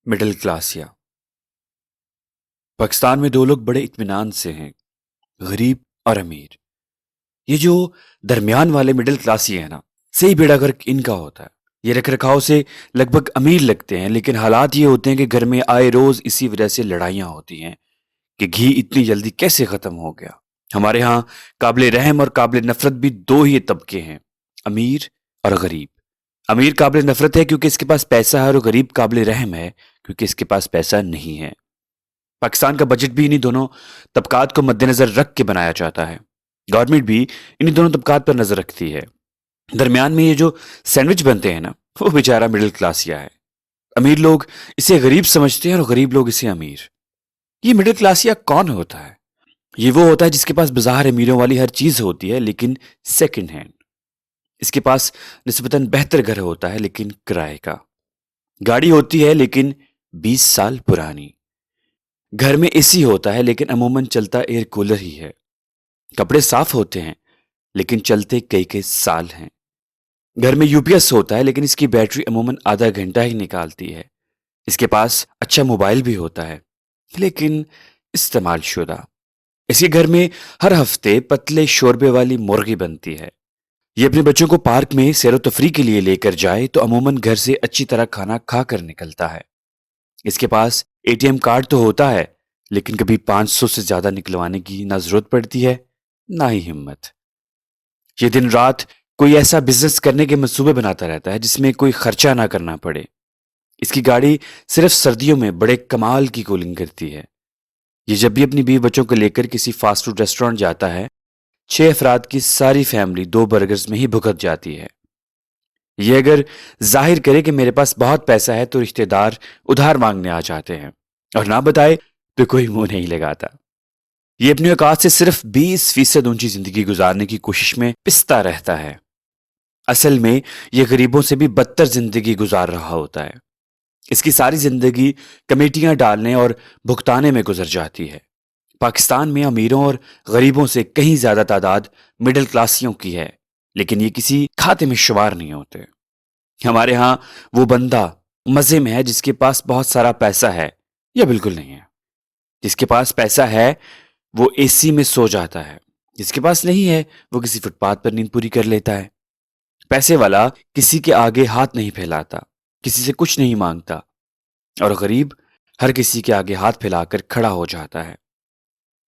Middle class या पाकिस्तान में दो लोग बड़े इत्मीनान से हैं, गरीब और अमीर। ये जो दरमियान वाले मिडिल क्लास ही है ना, सही बेड़ा गर्क इनका होता है। ये रख रखाव से लगभग अमीर लगते हैं, लेकिन हालात ये होते हैं कि घर में आए रोज इसी वजह से लड़ाइयां होती हैं कि घी इतनी जल्दी कैसे खत्म हो गया। हमारे यहाँ काबिल रहम और काबिल नफरत भी दो ही तबके हैं, अमीर और गरीब। अमीर काबिल नफरत है क्योंकि इसके पास पैसा है, और गरीब काबिल रहम है क्योंकि इसके पास पैसा नहीं है। पाकिस्तान का बजट भी इन्हीं दोनों तबकात को मद्देनजर रख के बनाया जाता है। गवर्नमेंट भी इन्हीं दोनों तबकात पर नजर रखती है। दरमियान में ये जो सैंडविच बनते हैं ना, वो बेचारा मिडिल क्लासिया है। अमीर लोग इसे गरीब समझते हैं और गरीब लोग इसे अमीर। ये मिडिल क्लासिया कौन होता है? ये वो होता है जिसके पास बाजार अमीरों वाली हर चीज होती है, लेकिन सेकंड हैंड। इसके पास निस्बतन बेहतर घर होता है, लेकिन किराए का। गाड़ी होती है, लेकिन 20 साल पुरानी। घर में एसी होता है, लेकिन अमूमन चलता एयर कूलर ही है। कपड़े साफ होते हैं, लेकिन चलते कई कई साल हैं। घर में यूपीएस होता है, लेकिन इसकी बैटरी अमूमन आधा घंटा ही निकालती है। इसके पास अच्छा मोबाइल भी होता है, लेकिन इस्तेमाल शुदा। इसके घर में हर हफ्ते पतले शोरबे वाली मुर्गी बनती है। ये अपने बच्चों को पार्क में सैर तफरी के लिए लेकर जाए तो अमूमन घर से अच्छी तरह खाना खा कर निकलता है। इसके पास एटीएम कार्ड तो होता है, लेकिन कभी 500 से ज्यादा निकलवाने की ना जरूरत पड़ती है, ना ही हिम्मत। ये दिन रात कोई ऐसा बिजनेस करने के मंसूबे बनाता रहता है जिसमें कोई खर्चा ना करना पड़े। इसकी गाड़ी सिर्फ सर्दियों में बड़े कमाल की कूलिंग करती है। ये जब भी अपनी बीवी बच्चों को लेकर किसी फास्ट फूड रेस्टोरेंट जाता है, 6 अफराद की सारी फैमिली 2 बर्गर्स में ही भुगत जाती है। ये अगर जाहिर करे कि मेरे पास बहुत पैसा है तो रिश्तेदार उधार मांगने आ जाते हैं, और ना बताए तो कोई मुंह नहीं लगाता। ये अपनी औकात से सिर्फ 20% ऊंची जिंदगी गुजारने की कोशिश में पिसता रहता है। असल में ये गरीबों से भी बदतर जिंदगी गुजार रहा होता है। इसकी सारी जिंदगी कमेटियां डालने और भुगताने में गुजर जाती है। पाकिस्तान में अमीरों और गरीबों से कहीं ज्यादा तादाद मिडिल क्लासियों की है, लेकिन ये किसी खाते में शुमार नहीं होते। हमारे यहां वो बंदा मजे में है जिसके पास बहुत सारा पैसा है, या बिल्कुल नहीं है। जिसके पास पैसा है वो एसी में सो जाता है, जिसके पास नहीं है वो किसी फुटपाथ पर नींद पूरी कर लेता है। पैसे वाला किसी के आगे हाथ नहीं फैलाता, किसी से कुछ नहीं मांगता, और गरीब हर किसी के आगे हाथ फैलाकर खड़ा हो जाता है।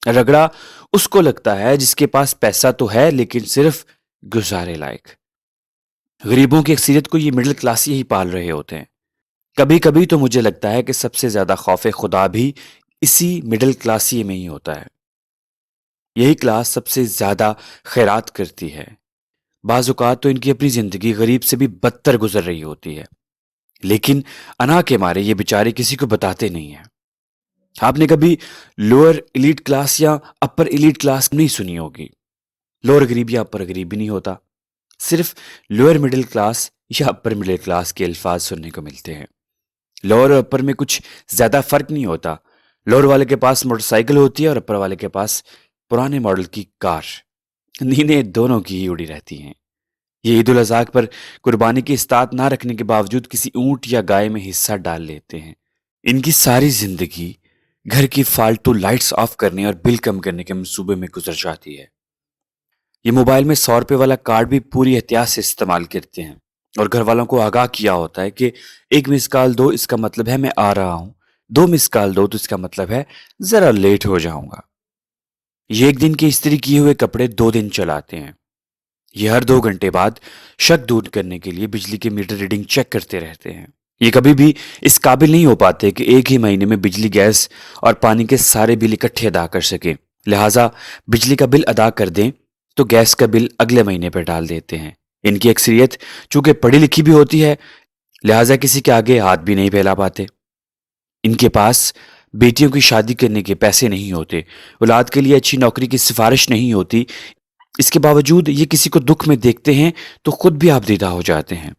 रगड़ा उसको लगता है जिसके पास पैसा तो है, लेकिन सिर्फ गुजारे लायक। गरीबों की अक्सरियत को ये मिडिल क्लास ही पाल रहे होते हैं। कभी कभी तो मुझे लगता है कि सबसे ज्यादा खौफे खुदा भी इसी मिडिल क्लासी में ही होता है। यही क्लास सबसे ज्यादा खैरात करती है। बाज़ औक़ात तो इनकी अपनी जिंदगी गरीब से भी बदतर गुजर रही होती है, लेकिन अना के मारे ये बेचारे किसी को बताते नहीं हैं। आपने कभी लोअर एलीट क्लास या अपर एलीट क्लास नहीं सुनी होगी। लोअर गरीब या अपर गरीब भी नहीं होता, सिर्फ लोअर मिडिल क्लास या अपर मिडिल क्लास के अल्फाज सुनने को मिलते हैं। लोअर और अपर में कुछ ज्यादा फर्क नहीं होता। लोअर वाले के पास मोटरसाइकिल होती है और अपर वाले के पास पुराने मॉडल की कार। नींदें दोनों की ही उड़ी रहती हैं। ये ईद उल अज़हा पर कुर्बानी की इस्तात ना रखने के बावजूद किसी ऊंट या गाय में हिस्सा डाल लेते हैं। इनकी सारी जिंदगी घर की फालतू लाइट्स ऑफ करने और बिल कम करने के मंसूबे में गुजर जाती है। ये मोबाइल में 100 रुपए वाला कार्ड भी पूरी एहतियात से इस्तेमाल करते हैं, और घर वालों को आगाह किया होता है कि 1 मिस कॉल दो, इसका मतलब है मैं आ रहा हूं। 2 मिस कॉल दो तो इसका मतलब है जरा लेट हो जाऊंगा। ये 1 दिन के इस्त्री किए हुए कपड़े 2 दिन चलाते हैं। ये हर 2 घंटे बाद शक दूर करने के लिए बिजली के मीटर रीडिंग चेक करते रहते हैं। ये कभी भी इस काबिल नहीं हो पाते कि एक ही महीने में बिजली, गैस और पानी के सारे बिल इकट्ठे अदा कर सके। लिहाजा बिजली का बिल अदा कर दें तो गैस का बिल अगले महीने पर डाल देते हैं। इनकी अक्सरियत चूंकि पढ़ी लिखी भी होती है, लिहाजा किसी के आगे हाथ भी नहीं फैला पाते। इनके पास बेटियों की शादी करने के पैसे नहीं होते, औलाद के लिए अच्छी नौकरी की सिफारिश नहीं होती। इसके बावजूद ये किसी को दुख में देखते हैं तो खुद भी आपदीदा हो जाते हैं।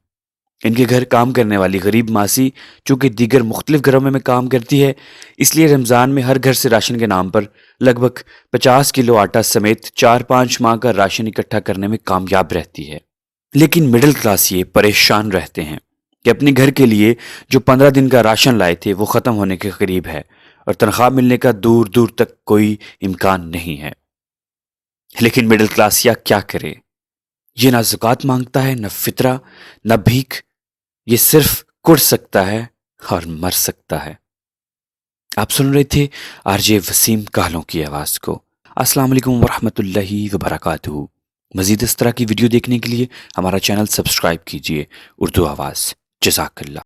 इनके घर काम करने वाली गरीब मासी चूंकि दीगर मुख्तलिफ घरों में काम करती है, इसलिए रमज़ान में हर घर से राशन के नाम पर लगभग 50 किलो आटा समेत 4-5 माह का राशन इकट्ठा करने में कामयाब रहती है। लेकिन मिडिल क्लास ये परेशान रहते हैं। کہ اپنے گھر کے لیے جو 15 دن کا راشن لائے تھے وہ ختم ہونے کے قریب ہے اور تنخواہ ملنے کا دور دور تک کوئی امکان نہیں ہے۔ لیکن مڈل کلاسیا کیا کرے؟ یہ نہ زکوٰۃ مانگتا ہے، نہ فطرہ، نہ بھیک، یہ صرف کڑ سکتا ہے اور مر سکتا ہے۔ آپ سن رہے تھے آر جے وسیم کالوں کی آواز کو۔ السلام علیکم ورحمۃ اللہ وبرکاتہ۔ مزید اس طرح کی ویڈیو دیکھنے کے لیے ہمارا چینل سبسکرائب کیجیے، اردو آواز۔ جزاک اللہ۔